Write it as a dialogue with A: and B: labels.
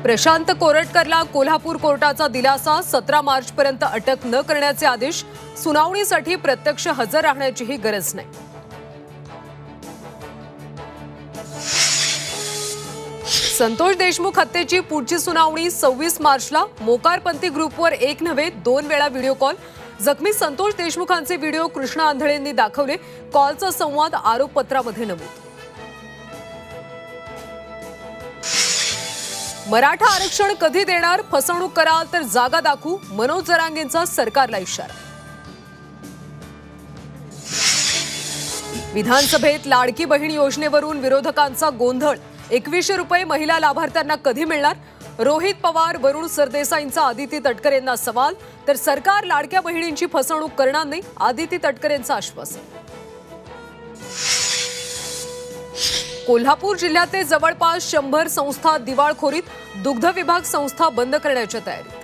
A: प्रशांत कोरटकरला कोल्हापूर कोर्टाचा दिलासा. 17 मार्चपर्यंत अटक न करण्याचे आदेश. सुनावणीसाठी प्रत्यक्ष हजर राहण्याचीही गरज नाही. संतोष देशमुख हत्येची पुढची सुनावणी 26 मार्चला. मोकारपंथी ग्रुपवर एक नव्हे 2 वेळा व्हिडिओ कॉल. जखमी संतोष देशमुखांचे व्हिडिओ कृष्णा आंधळेंनी दाखवले. कॉलचा संवाद आरोपपत्रामध्ये नमूद. मराठा आरक्षण कधी देणार? फसवणूक कराल तर जागा दाखवू. मनोज जरांगेंचा सरकारला इशारा. विधानसभेत लाडकी बहीण योजनेवरून विरोधकांचा गोंधळ. 2100 रुपये महिला लाभार्थ्यांना कधी मिळणार? रोहित पवार, वरुण सरदेसाईंचा आदिती तटकरेंना सवाल. तर सरकार लाडक्या बहिणींची फसवणूक करणार नाही, आदिती तटकरेंचं आश्वासन. कोल्हापूर जिल्ह्यातले जवळपास 100 संस्था दिवाळखोरीत. दुग्ध विभाग संस्था बंद करण्याची तयारी.